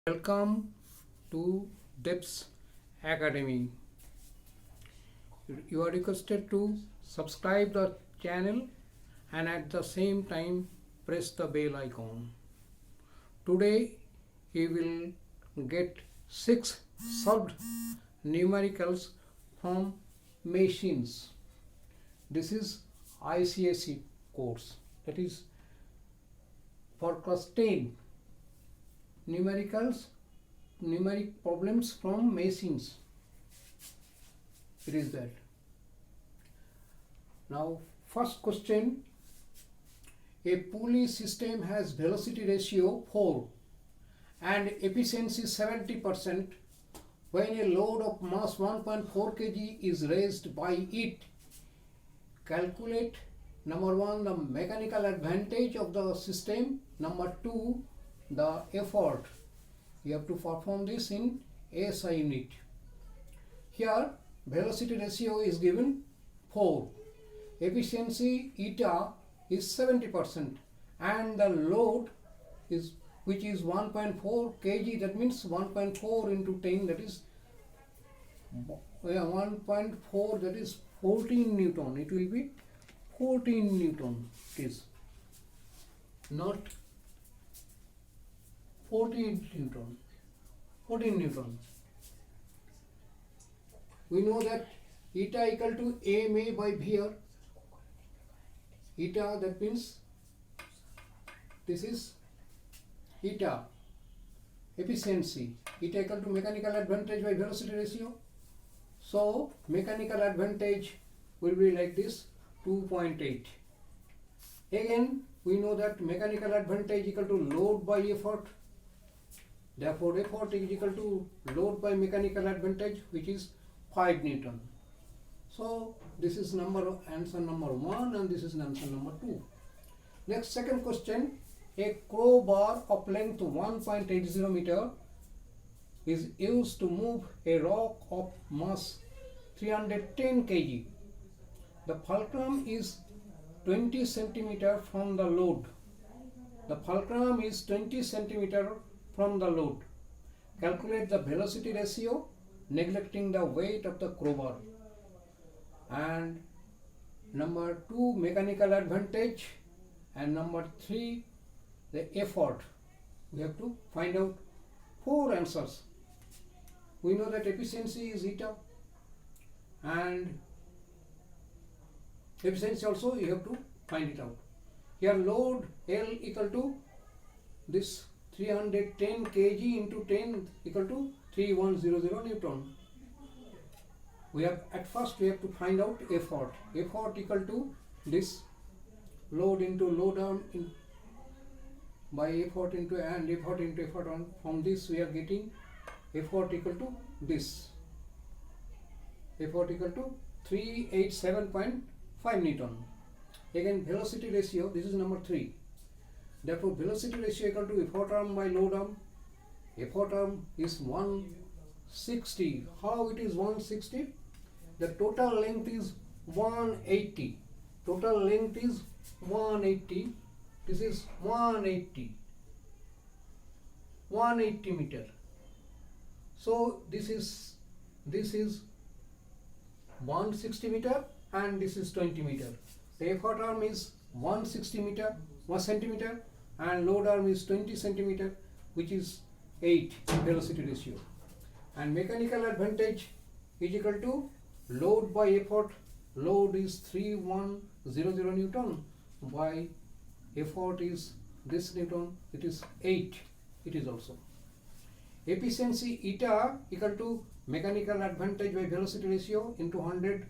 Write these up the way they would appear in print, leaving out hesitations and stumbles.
Welcome to Depths Academy. You are requested to subscribe the channel and at the same time press the bell icon. Today we will get 6 solved numericals from machines. This is ICSE course, that is for class 10 numeric problems from machines. It is that. Now first question, a pulley system has velocity ratio 4 and efficiency 70% when a load of mass 1.4 kg is raised by it. Calculate number 1 the mechanical advantage of the system, number 2 the effort. You have to perform this in SI unit. Here velocity ratio is given 4, efficiency eta is 70% and the load is which is 1.4 kg, that means 1.4 into 10, that is 1.4, that is 14 Newton. It will be 14 Newton. It is not 14 Newton. 14 Newton. We know that eta equal to ma by VR. Eta, that means this is eta, efficiency. Eta equal to mechanical advantage by velocity ratio. So mechanical advantage will be like this, 2.8. Again we know that mechanical advantage equal to load by effort. Therefore effort is equal to load by mechanical advantage, which is 5 Newton. So this is answer number 1 and this is answer number 2. Next, second question, a crowbar of length 1.80 meter is used to move a rock of mass 310 kg. The fulcrum is 20 centimeter from the load. The fulcrum is 20 centimeter from the load. Calculate the velocity ratio neglecting the weight of the crowbar. And number 2 mechanical advantage and number 3 the effort. We have to find out 4 answers. We know that efficiency is eta and efficiency also you have to find it out. Here load L equal to this 310 kg into 10 equal to 3100 Newton. We have at first we have to find out effort. Effort equal to this load into load arm by effort into and effort into effort on. From this we are getting effort equal to this. Effort equal to 387.5 Newton. Again velocity ratio, this is number 3. Therefore velocity ratio equal to effort arm by load arm. Effort arm is 160. How it is 160? The total length is 180. Total length is 180. This is 180. 180 meter. So this is 160 meter and this is 20 meter. The effort arm is 160 meter, 1 centimeter and load arm is 20 centimeter, which is 8 velocity ratio. And mechanical advantage is equal to load by effort. Load is 3100 Newton by effort is this Newton, it is 8. It is also. Efficiency eta equal to mechanical advantage by velocity ratio into 100,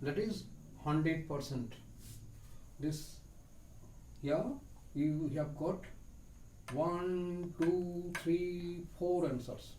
that is 100%. This, yeah, you have got 1, 2, 3, 4 answers.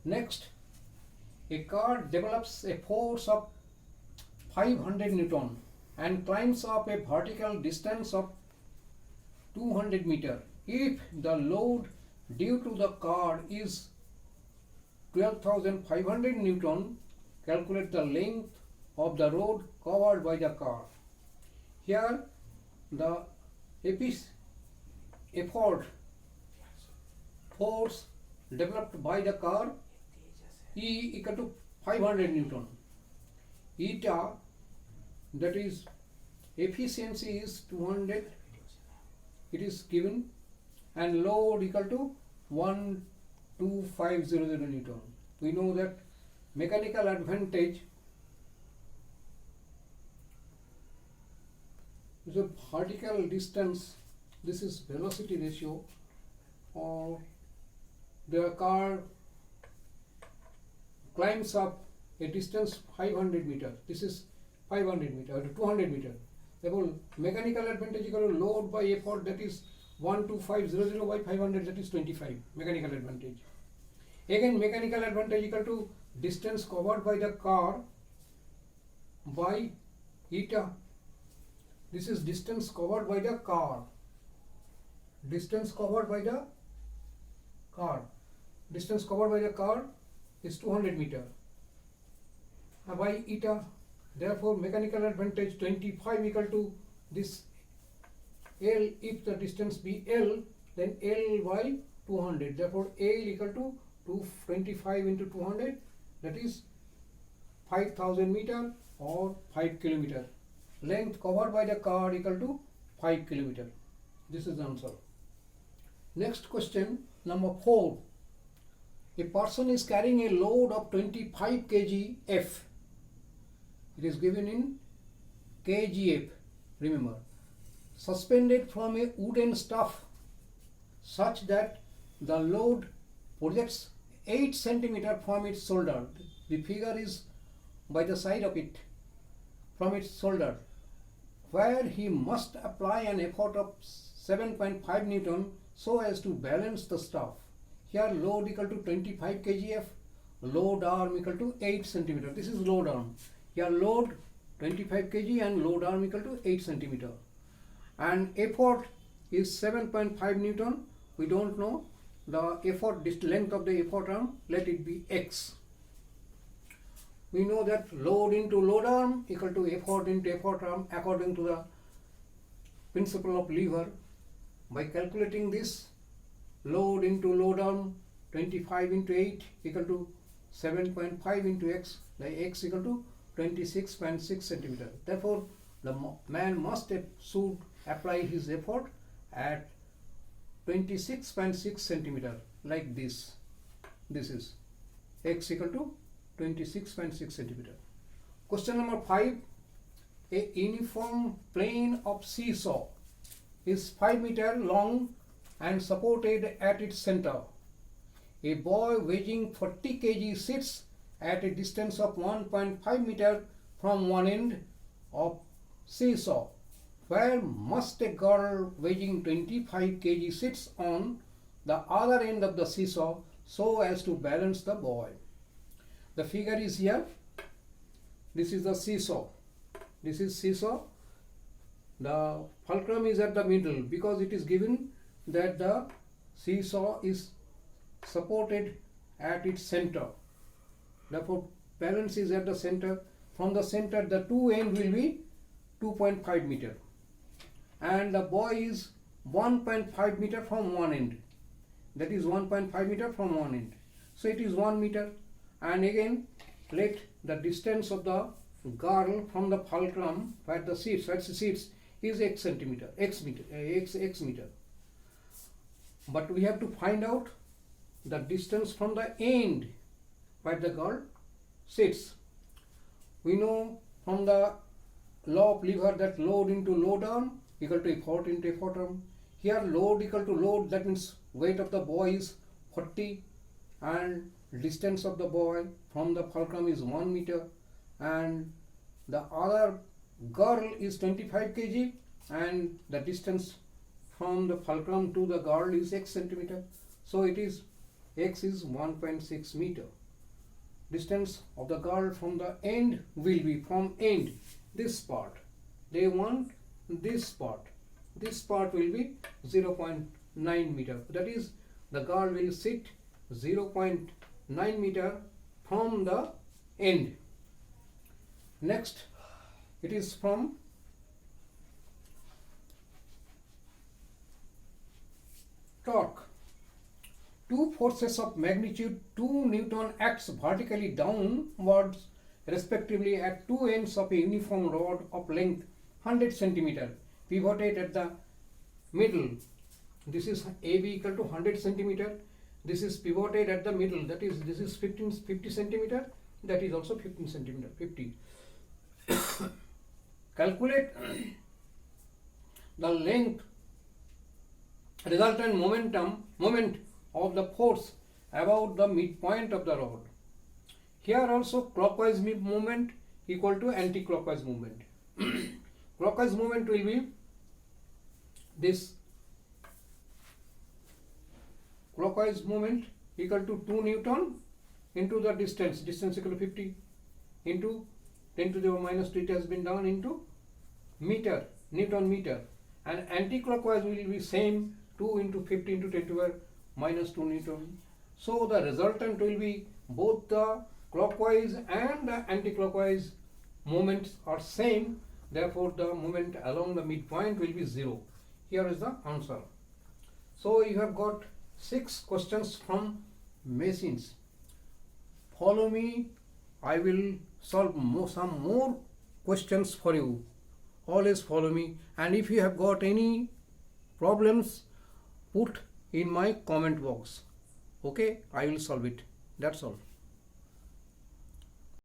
Next, a car develops a force of 500 Newton and climbs up a vertical distance of 200 meter. If the load due to the car is 12,500 Newton, calculate the length of the road covered by the car. Here the effort force developed by the car E equal to 500 Newton. Eta, that is efficiency is 200, it is given, and load equal to 12500 Newton. We know that mechanical advantage is a vertical distance, this is velocity ratio, or the car climbs up a distance 500 meter, this is 500 meter or 200 meter. Therefore, mechanical advantage equal to load by effort, that is 12500 by 500, that is 25 mechanical advantage. Again, mechanical advantage equal to distance covered by the car by eta. This is distance covered by the car. Distance covered by the car. Distance covered by the car is 200 meter. By eta, therefore mechanical advantage 25 equal to this L. If the distance be L, then L by 200. Therefore L equal to 225 into 200, that is 5000 meter or 5 kilometer. Length covered by the car equal to 5 kilometer. This is the answer. Next question, number 4. A person is carrying a load of 25 kg F. It is given in kgf, remember, suspended from a wooden staff such that the load projects 8 centimeter from its shoulder. The figure is by the side of it, from its shoulder, where he must apply an effort of 7.5 Newton so as to balance the staff. Here load equal to 25 kgf, load arm equal to 8 centimeter. This is load arm. Here load 25 kg and load arm equal to 8 centimeter. And effort is 7.5 Newton. We don't know the effort, length of the effort arm, let it be x. We know that load into load arm equal to effort into effort arm according to the principle of lever. By calculating this, load into load arm 25 into 8 equal to 7.5 into x, the x equal to 26.6 centimeter. Therefore, the man should apply his effort at 26.6 centimeter, like this. This is x equal to 26.6 centimeter. Question number 5. A uniform plane of seesaw is 5 meter long and supported at its center. A boy weighing 40 kg sits at a distance of 1.5 meter from one end of seesaw. Where must a girl weighing 25 kg sits on the other end of the seesaw so as to balance the boy? The figure is here. This is the seesaw. This is seesaw. The fulcrum is at the middle because it is given that the seesaw is supported at its center. Therefore, balance is at the center. From the center, the two end will be 2.5 meter. And the boy is 1.5 meter from one end. That is 1.5 meter from one end. So it is 1 meter. And again, let the distance of the girl from the fulcrum where the seats is x centimeter, x meter. But we have to find out the distance from the end where the girl sits. We know from the law of lever that load into load arm equal to effort into effort arm. Here load equal to load, that means weight of the boy is 40 and distance of the boy from the fulcrum is 1 meter and the other girl is 25 kg and the distance from the fulcrum to the girl is x centimeter. So it is x is 1.6 meter. Distance of the girl from the end will be from end, this part. They want this part. This part will be 0.9 meter. That is, the girl will sit 0.9 meter from the end. Next, it is from torque. two forces of magnitude 2 Newton acts vertically downwards respectively at two ends of a uniform rod of length 100 centimeter pivoted at the middle. This is AB equal to 100 centimeter. This is pivoted at the middle, that is this is 50 centimeter, that is also 15 centimeter, 50. Calculate the length resultant moment of the force about the midpoint of the rod. Here also clockwise movement equal to anti-clockwise movement. Clockwise movement will be this, clockwise movement equal to 2 Newton into the distance equal to 50 into 10 to the minus 2, it has been done into meter, Newton meter, and anti-clockwise will be same, 2 into 50 into 10 to the minus 2 Newton. So the resultant will be both the clockwise and the anti-clockwise moments are same, therefore the moment along the midpoint will be 0. Here is the answer. So you have got 6 questions from machines. Follow me, I will solve some more questions for you. Always follow me, and if you have got any problems, put in my comment box. Okay, I will solve it. That's all.